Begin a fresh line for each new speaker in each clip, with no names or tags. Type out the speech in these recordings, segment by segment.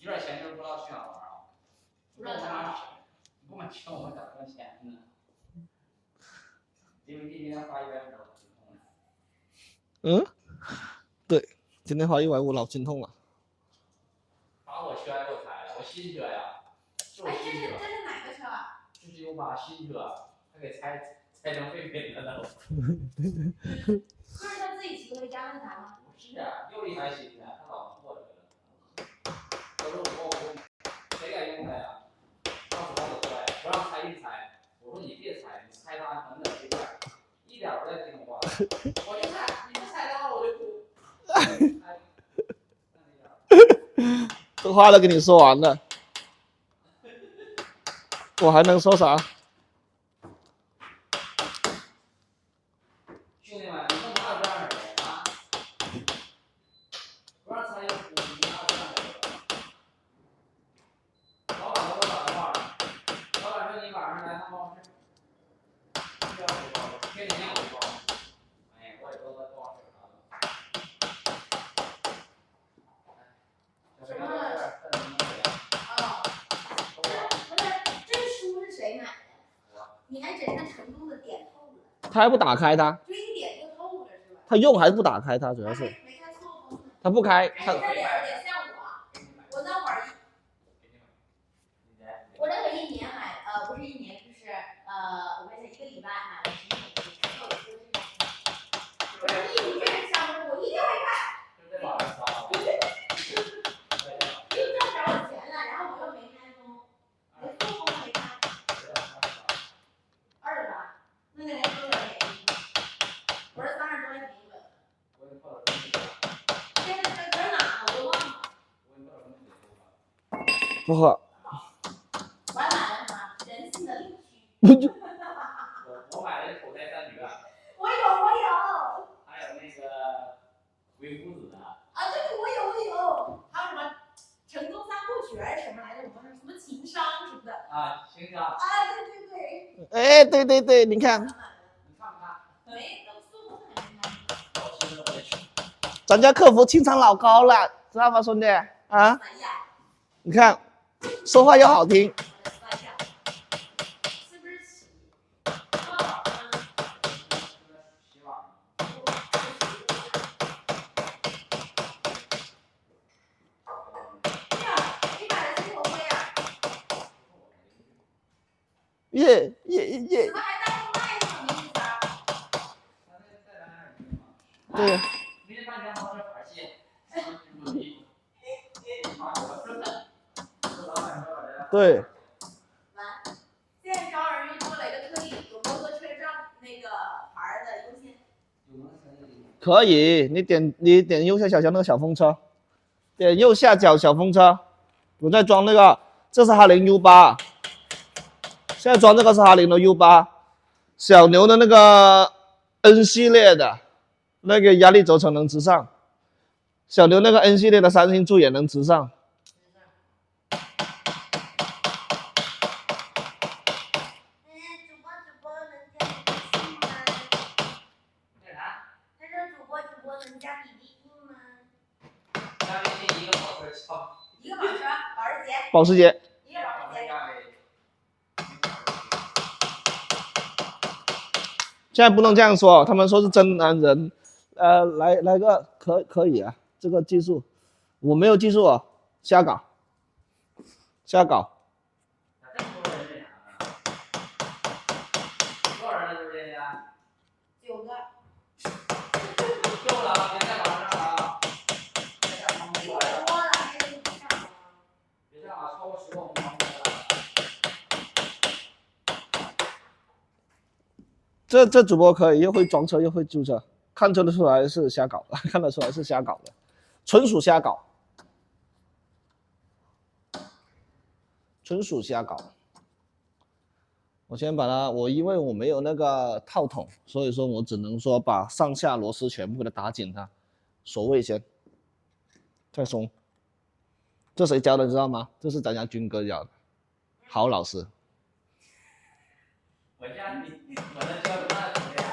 有点钱就是不知道去哪玩啊。不知道去哪。不买车我咋赚钱呢？因为今天花150老心痛了。
嗯，对，今天花150老心痛了。
把我车给我拆了，我新车呀。
哎，这是哪个车啊？
这是U8新车，他给拆成废品了都。
不是他自己骑回家的啥吗？
不是啊，又一台新的，他老破了。我说谁敢用它呀？当时他走过来，不让拆一拆。我说你别拆，你拆它能整一点，一点不带听我话。我就拆，你不拆的话我就哭。
这话都跟你说完了，我还能说啥？
兄弟们，你们哪有这样的人啊？不让拆就哭，你哪有这样的人？老板给我打电话，老板说你晚上来趟办公室。需要回报，天天要回报。哎，我也不知道多少事啊。
什么？哦，不是，这书是谁买的？你还真是成功的点透了。
他还不打开它？
就一点就透了是吧？
他用还是不打开它？主要是。
没开错风。
他不开。
他这点儿得像我那会儿，我那个1年买，不是1年，就是我看一下1个礼拜买了10本书，然后我一这个项目我一定会看。又要找我钱了，然后我又没开封，连封都没开。20吧，那个连封也便宜，我是30多块钱一本。现在搁哪我都忘了。
不喝。
我还买了什么人性的领区。
我买了口袋3绝。
我有。
还有那个鬼谷子的。
啊，对，我有。还有什么成功3部曲还是什么来着？我说什么情商什么的。
啊，情商。
啊，对。
哎，对，你看。
你看不看？
没，都4部还没看。
我现在我也去。
咱家客服情商老高了，知道吗，兄弟？啊？你看，说话又好听。
是不是洗？
洗碗。
你买的新头盔啊？
耶。
怎么还当众卖呢？没意思啊。
对呀。
明天半天好这盘蟹。
对。
现在招人做了一个特例，有摩托车上那个牌的优先。
可以，你点右下角那个小风车，点右下角小风车，我在装那个，这是哈林 U8， 现在装这个是哈林的 U8， 小牛的那个 N 系列的，那个压力轴承能直上，小牛那个 N 系列的3星柱也能直上。
能加你微信吗？
加微信一个保时捷。
一个保时捷。
保时捷。
一个保时捷。
现在不能这样说，他们说是真男人。来个可以啊，这个技术我没有技术啊，瞎搞。
多少人了？这家
？9个。
够了，别再往上了啊！
一会儿多了，还得不上了。
别上啊，超过10个红包了。
这主播可以，又会装车又会租车，看得出来是瞎搞的，看得出来是瞎搞的，纯属瞎搞。我先把它，因为我没有那个套筒，所以说我只能说把上下螺丝全部给它打紧它，锁位先，再松。这谁教的知道吗？这是咱家军哥教的，好老师。
我家我能教的那怎么样？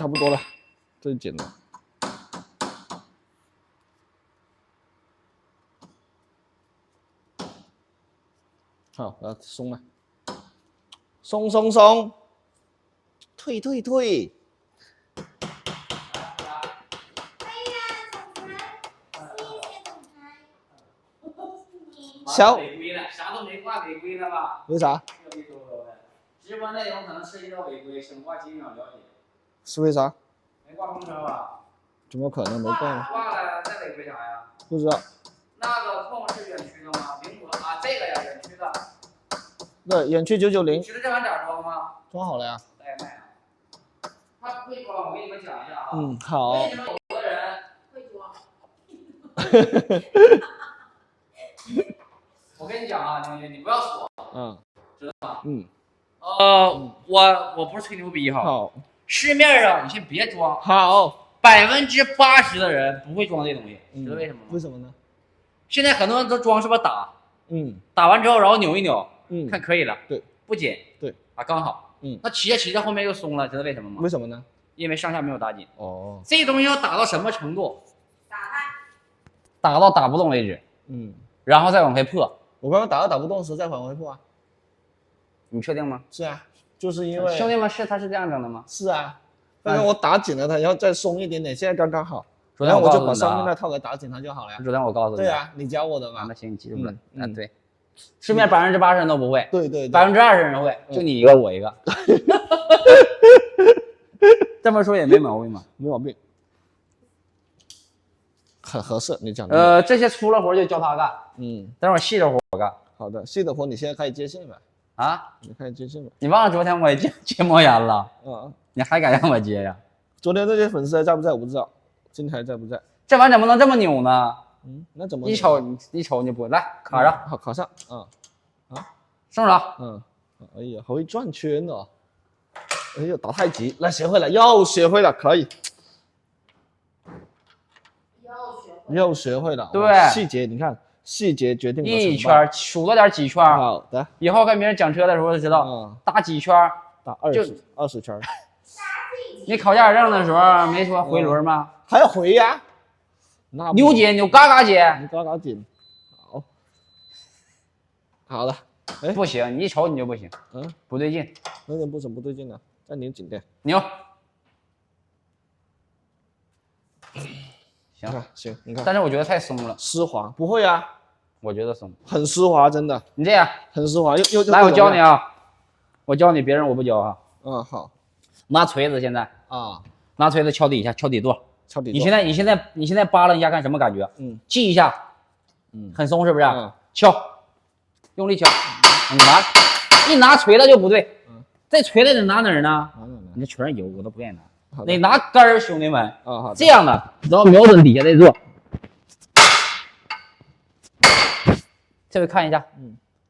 不多了，这就剪了。好，松了，松，退。小
违规了，啥都没挂违规了吧？
为啥？
直播内容可能涉及到违规，请挂几秒了解。
是为啥？
没挂空车吧？
怎么可能没挂呢？
挂了，再违规啥呀？
不知道。
那个空是远区的吗？灵活啊，这个呀，远区的。
对，远区990。
觉得这玩意咋装吗？
装好了呀。
哎妈呀！他会装，我给你们讲一下啊。
好。
为什么有的人会装？我跟你讲啊，同学，你不要说，知道吗？我不是吹牛逼哈。
好。
市面上你先别装。
好。
80%的人不会装这东西，知道为什么吗？
为什么呢？
现在很多人都装是不是打？
打
完之后然后扭一扭，看可以了。
对。
不紧。对。啊，刚好。那骑着后面又松了，知道为什么吗？
为什么呢？
因为上下没有打紧。
哦。这
东西要打到什么程度？打到打不动为止。然后再往回破。
我刚刚打不动时再往回破啊。
你确定吗？
是啊，就是因为
兄弟们他是这样整的吗？
是啊，刚刚我打紧了它，然后再松一点点，现在刚刚好。然后我就把上面那套给打紧它就好了呀。
昨天我告诉你。对
啊，你教我的嘛。
那行，你记住了。对。市面80%人都不会。
对对。
20%人会，就你一个我一个。这么说也没毛病嘛。
没毛病。很合适，你讲的。
这些粗了活就叫他干。等会儿细的活我干。
好的，细的活你现在开始接线吧。
啊？
你开始接线吧。
你忘了昨天我也接魔岩了？你还敢让我接呀？
昨天这些粉丝还在不在？我不知道。今天还在不在？
这玩意怎么能这么扭呢？
那怎么？
一瞅你就不会。来卡上。
好，卡上。
松手。
哎呀，好会转圈哦。哎呦，打太极，来学会了，又学会了，可以。又学会了。
对。
细节，你看。细节决定
一圈，数了点几圈。
好的，
以后跟别人讲车的时候就知道，打几圈，
打20圈。
你考驾驶证的时候没说回轮吗？
还要回呀？那
扭紧，扭嘎嘎紧，
扭嘎嘎紧。好，好了。哎，
不行，你一瞅你就不行。不对劲。
那人不怎么不对劲呢？再拧紧点。
扭。
行，你看。
但是我觉得太松了，
丝滑。不会啊。
我觉得松，
很丝滑，真的。
你这样，
很丝滑，又
来，我教你啊，我教你，别人我不教啊。
好。
拿锤子现在拿锤子敲底下，敲底座，
敲底座。
你现在扒拉一下看什么感觉？记一下，很松是不是？敲，用力敲，你拿锤子就不对，这锤子得拿哪儿呢？你这全是油，我都不愿意拿。得拿杆儿，兄弟们这样的，然后瞄准底下这座。这回看一下，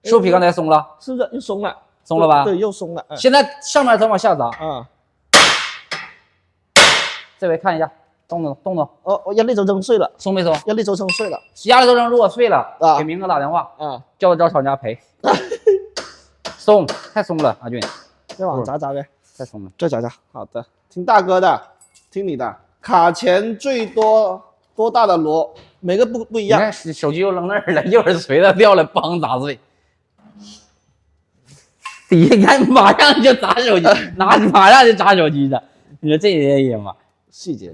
是不是比刚才松了？
是的，又松了，
松了吧？
对，又松了。
现在上面再往下砸。这回看一下，动。
压力轴撑碎了，
松没松？
压力轴撑碎了。
压力轴撑如果碎了，给明哥打电话叫他找厂家赔。松，太松了，阿俊。
再往砸呗，
太松了，
再砸。好的，听大哥的，听你的。卡钳最多大的螺？每个不一样。
你看手机又扔那儿了，一会儿锤子掉了，梆砸碎。底下你看马上就砸手机，马上就砸手机的。你说这些也嘛？
细节。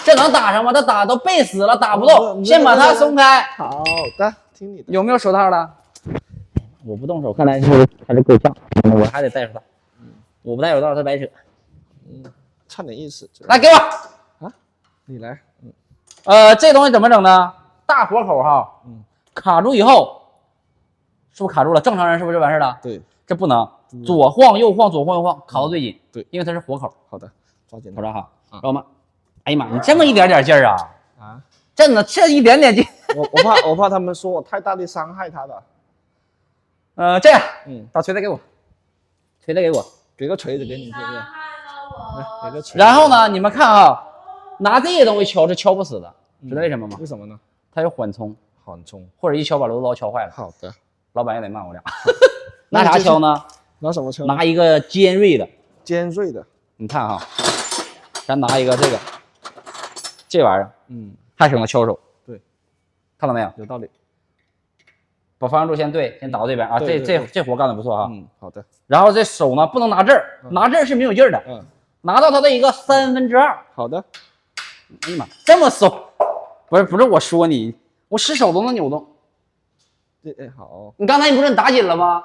这能打上吗？他打都背死了，打不动。先把它松开。
好的，听你的。
有没有手套了？我不动手，看来还是够呛。我还得戴手套。我不戴手套，他白扯。
差点意思。
来给我。
你来。
这东西怎么整呢？大火口哈，卡住以后，是不是卡住了？正常人是不是完事了？
对，
这不能左晃右晃，左晃右晃，卡到最紧。
对，
因为它是火口。
好的，抓紧。
瞅着哈，知道吗？哎呀妈，你这么一点点劲儿啊？这一点点劲。
我怕他们说我太大力伤害他的。
这样，把锤子给我，锤子给我，
给个锤子给你，是不是？给个锤子。
然后呢，你们看啊。拿这些东西敲是敲不死的，知道为什么吗？
为什么呢？
它有缓冲，
或
者一敲把螺丝刀敲坏了。
好的，
老板也得骂我俩。拿啥敲呢？
拿什么敲？
拿一个尖锐的，你看啊，咱拿一个这玩意儿，还省得敲手。
对，
看到没有？
有道理。
把方向柱先对，先倒到这边啊。这活干的不错哈。
好的。
然后这手呢不能拿这儿，拿这儿是没有劲儿的。拿到它的一个2/3。好的。哎呀妈，这么松，不是我说你，我使手都能扭动。
好。
你刚才你不是打紧了吗？